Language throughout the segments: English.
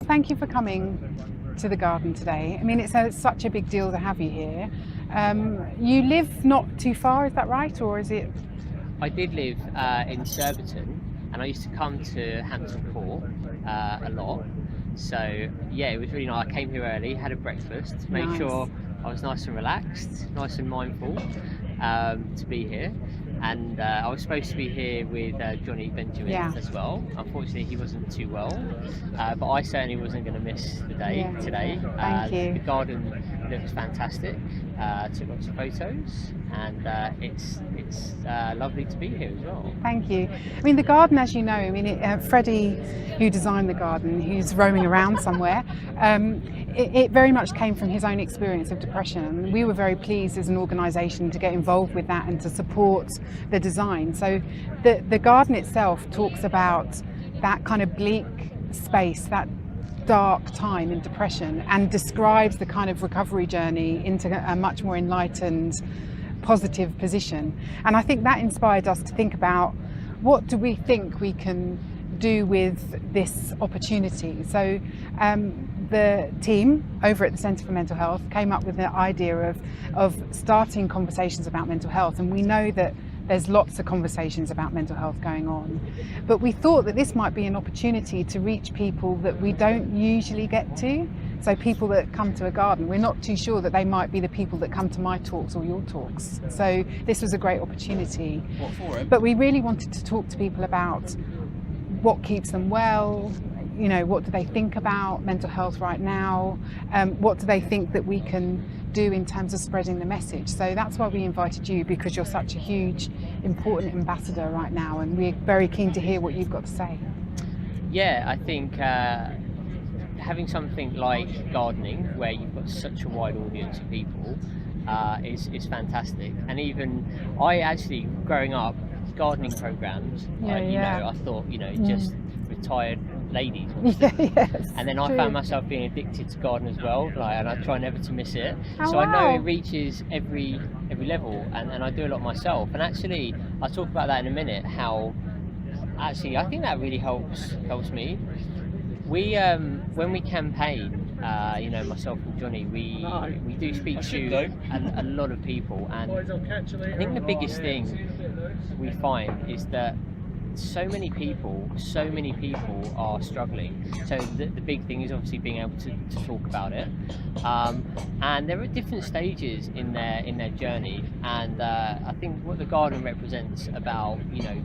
Thank you for coming to the garden today. I mean, it's such a big deal to have you here. You live not too far, is that right? Or is it? I did live in Surbiton, and I used to come to Hampton Court a lot. So yeah, it was really nice. I came here early, had a breakfast, made Nice. sure I was nice and relaxed, nice and mindful to be here. And I was supposed to be here with Johnny Benjamin as well. Unfortunately, he wasn't too well, but I certainly wasn't going to miss the day today. Thank you. The garden looks fantastic. Took lots of photos, and it's lovely to be here as well. Thank you. I mean, the garden, as you know, I mean, Freddie, who designed the garden, who's roaming around somewhere, it very much came from his own experience of depression. We were very pleased as an organisation to get involved with that and to support the design. So the garden itself talks about that kind of bleak space, that dark time in depression, and describes the kind of recovery journey into a much more enlightened, positive position. And I think that inspired us to think about, what do we think we can do with this opportunity? So the team over at the Centre for Mental Health came up with the idea of starting conversations about mental health, and we know that there's lots of conversations about mental health going on, but we thought that this might be an opportunity to reach people that we don't usually get to. So people that come to a garden, we're not too sure that they might be the people that come to my talks or your talks. So this was a great opportunity. What for him? But we really wanted to talk to people about what keeps them well, you know, what do they think about mental health right now, what do they think that we can do in terms of spreading the message. So that's why we invited you, because you're such a huge, important ambassador right now, and we're very keen to hear what you've got to say. Yeah, I think having something like gardening, where you've got such a wide audience of people, is fantastic. And even I actually, growing up, gardening programs, I thought, just retired ladies watched them. Yes, and then I found myself being addicted to garden as well, and I try never to miss it. Oh, I know it reaches every level, and I do a lot myself. And actually, I'll talk about that in a minute, how actually I think that really helps me. We when we campaign, myself and Johnny, we do speak to a lot of people, and I think the biggest thing we find is that so many people are struggling. So the big thing is obviously being able to talk about it, and they're at different stages in their journey. And I think what the garden represents about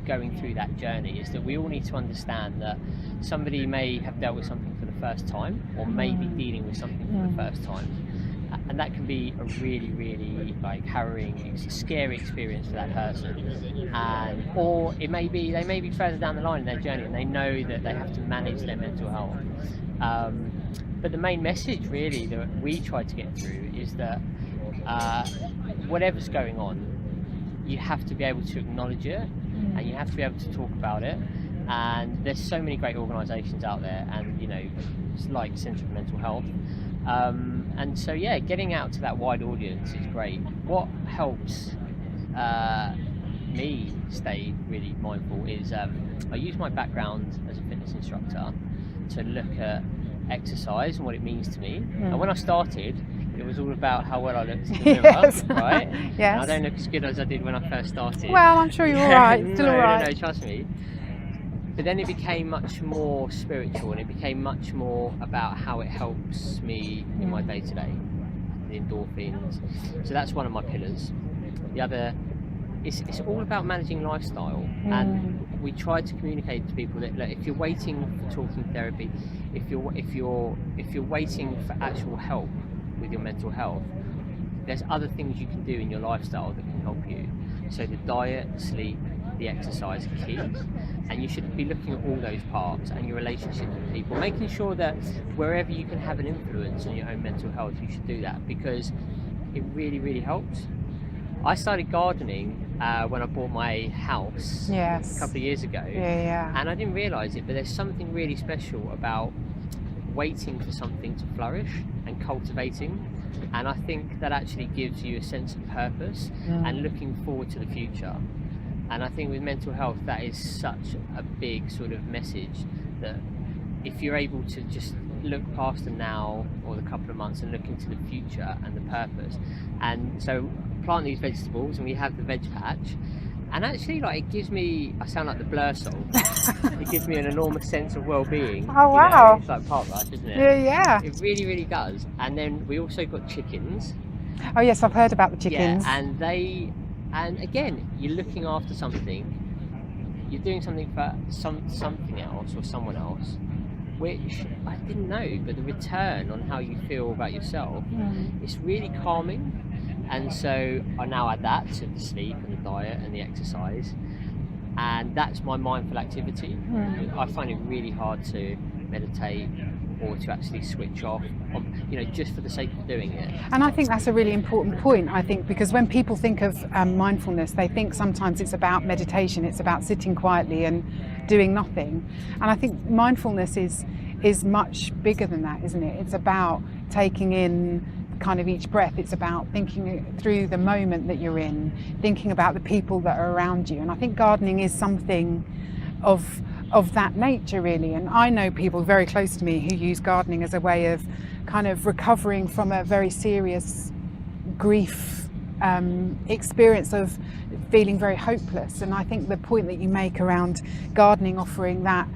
going through that journey is that we all need to understand that somebody may have dealt with something for the first time, or may be dealing with something for the first time. And that can be a really, really harrowing, scary experience for that person. Or they may be further down the line in their journey, and they know that they have to manage their mental health. But the main message really that we try to get through is that whatever's going on, you have to be able to acknowledge it, and you have to be able to talk about it. And there's so many great organisations out there, and it's like Centre for Mental Health. And so getting out to that wide audience is great. What helps me stay really mindful is I use my background as a fitness instructor to look at exercise and what it means to me. And when I started, it was all about how well I looked in the mirror, right? Yes. And I don't look as good as I did when I first started. Well, I'm sure you're all right. Still all right. No, trust me. But then it became much more spiritual, and it became much more about how it helps me in my day-to-day, the endorphins. So that's one of my pillars. The other, it's all about managing lifestyle, and we try to communicate to people that, look, if you're waiting for talking therapy, if you're waiting for actual help with your mental health, there's other things you can do in your lifestyle that can help you. So the diet, sleep, the exercise are key, and you should be looking at all those parts, and your relationship with people, making sure that wherever you can have an influence on your own mental health, you should do that, because it really, really helps. I started gardening when I bought my house a couple of years ago, and I didn't realise it, but there's something really special about waiting for something to flourish and cultivating. And I think that actually gives you a sense of purpose and looking forward to the future. And I think with mental health, that is such a big sort of message, that if you're able to just look past the now or the couple of months and look into the future and the purpose. And so plant these vegetables, and we have the veg patch. And actually, like, it gives me, I sound like the Blur song, it gives me an enormous sense of well-being. Oh, wow. It's like part life, isn't it? Yeah. It really, really does. And then we also got chickens. Oh yes, I've heard about the chickens. Yeah, and again, you're looking after something, you're doing something for something else or someone else, which I didn't know, but the return on how you feel about yourself, it's really calming. And so I now add that to the sleep and the diet and the exercise, and that's my mindful activity. I find it really hard to meditate or to actually switch off, just for the sake of doing it. And I think that's a really important point, I think, because when people think of mindfulness, they think sometimes it's about meditation, it's about sitting quietly and doing nothing. And I think mindfulness is much bigger than that, isn't it? It's about taking in kind of each breath. It's about thinking through the moment that you're in, thinking about the people that are around you. And I think gardening is something of that nature, really. And I know people very close to me who use gardening as a way of kind of recovering from a very serious grief experience of feeling very hopeless. And I think the point that you make around gardening offering that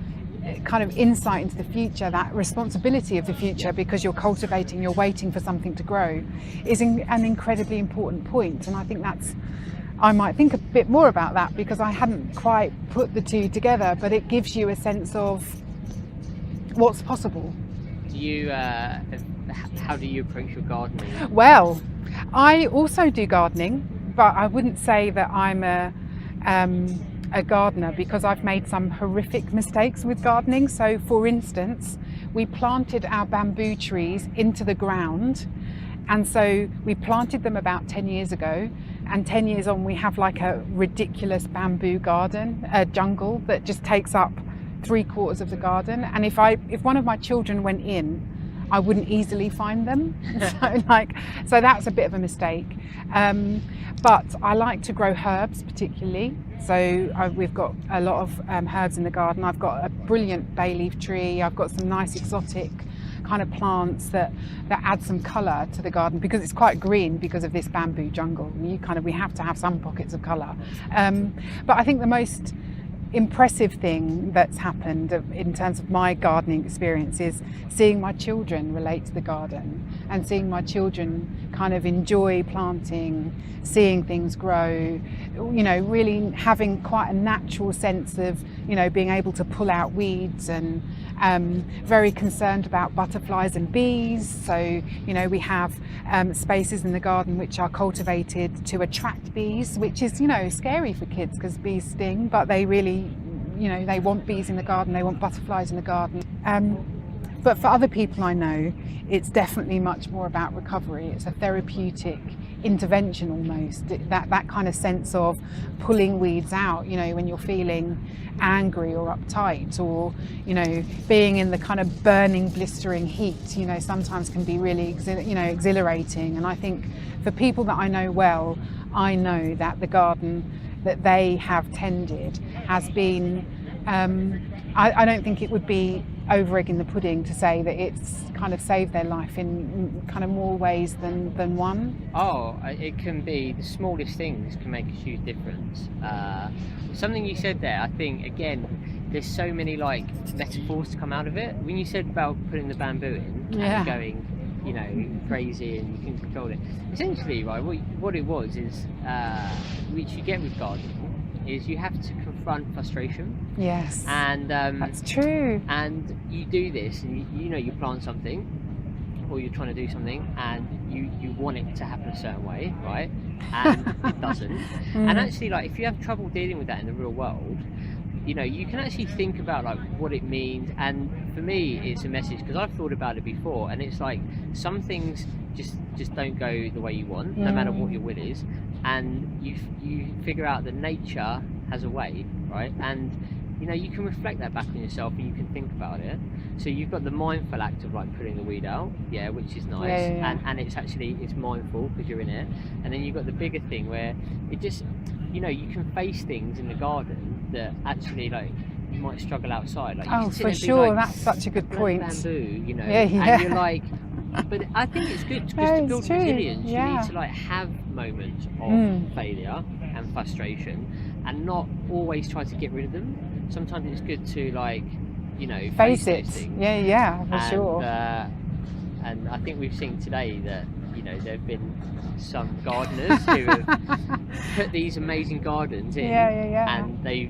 kind of insight into the future, that responsibility of the future, because you're cultivating, you're waiting for something to grow, is an incredibly important point. And I think I might think a bit more about that, because I hadn't quite put the two together, but it gives you a sense of what's possible. How do you approach your gardening? Well, I also do gardening, but I wouldn't say that I'm a gardener, because I've made some horrific mistakes with gardening. So for instance, we planted our bamboo trees into the ground, and so we planted them about 10 years ago, and 10 years on we have like a ridiculous bamboo garden, a jungle that just takes up 3/4 of the garden. And if one of my children went in, I wouldn't easily find them. So that's a bit of a mistake. But I like to grow herbs particularly. So we've got a lot of herbs in the garden. I've got a brilliant bay leaf tree. I've got some nice exotic kind of plants that add some colour to the garden, because it's quite green because of this bamboo jungle. We have to have some pockets of colour. But I think the most impressive thing that's happened in terms of my gardening experience is seeing my children relate to the garden, and seeing my children kind of enjoy planting, seeing things grow, really having quite a natural sense of, being able to pull out weeds, and very concerned about butterflies and bees. So, we have spaces in the garden which are cultivated to attract bees, which is, scary for kids because bees sting, but they really, they want bees in the garden, they want butterflies in the garden. But for other people I know, it's definitely much more about recovery. It's a therapeutic intervention almost, that kind of sense of pulling weeds out, when you're feeling angry or uptight, or being in the kind of burning, blistering heat, sometimes can be really exhilarating. And I think for people that I know well, I know that the garden that they have tended has been, I don't think it would be over egging the pudding to say that it's kind of saved their life in kind of more ways than one. It can be, the smallest things can make a huge difference. Something you said there, I think, again, there's so many like metaphors to come out of it. When you said about putting the bamboo in and going crazy and you can control it, essentially, right, what it was is which you get with gardening is you have to confront frustration. Yes, and that's true. And you do this, and you plant something, or you're trying to do something, and you want it to happen a certain way, right? And it doesn't. And actually, like, if you have trouble dealing with that in the real world, you can actually think about like what it means. And for me, it's a message, because I've thought about it before, and it's like some things just don't go the way you want, no matter what your will is. And you figure out that nature has a way, right? And you can reflect that back on yourself, and you can think about it. So you've got the mindful act of like putting the weed out, which is nice. And it's mindful because you're in it. And then you've got the bigger thing where it just, you can face things in the garden that actually, like, you might struggle outside. Like, you Oh, can sit for there and be sure. like, That's such a good "Bloody point. bamboo," you know, Yeah, yeah. and you're like, but I think it's good because No, to it's build true. resilience, you Yeah. need to like have moments of Mm. failure and frustration, and not always try to get rid of them. Sometimes it's good to like, you know, Face those it. things. Yeah, yeah, for And sure. and I think we've seen today that, you know, there have been some gardeners who have put these amazing gardens in, Yeah. and the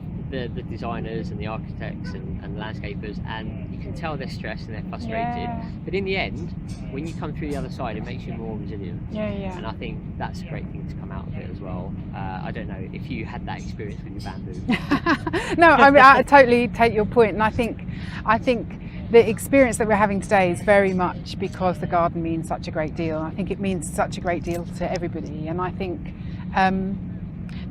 designers and the architects and landscapers, and you can tell they're stressed and they're frustrated. Yeah. But in the end, when you come through the other side, it makes you more resilient. Yeah, And yeah. I think that's a great thing to come out of it as well. I don't know if you had that experience with your bamboo. No, I mean, I totally take your point, and I think the experience that we're having today is very much because the garden means such a great deal. I think it means such a great deal to everybody, and I think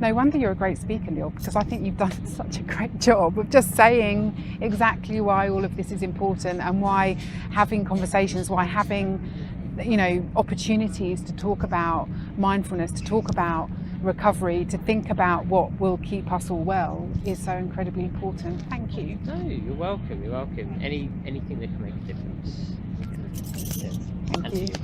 no wonder you're a great speaker, Neil, because I think you've done such a great job of just saying exactly why all of this is important, and why having conversations, why having, you know, opportunities to talk about mindfulness, to talk about recovery, to think about what will keep us all well is so incredibly important. Thank you. No, you're welcome. You're welcome. Anything that can make a difference. Yeah. Thank you.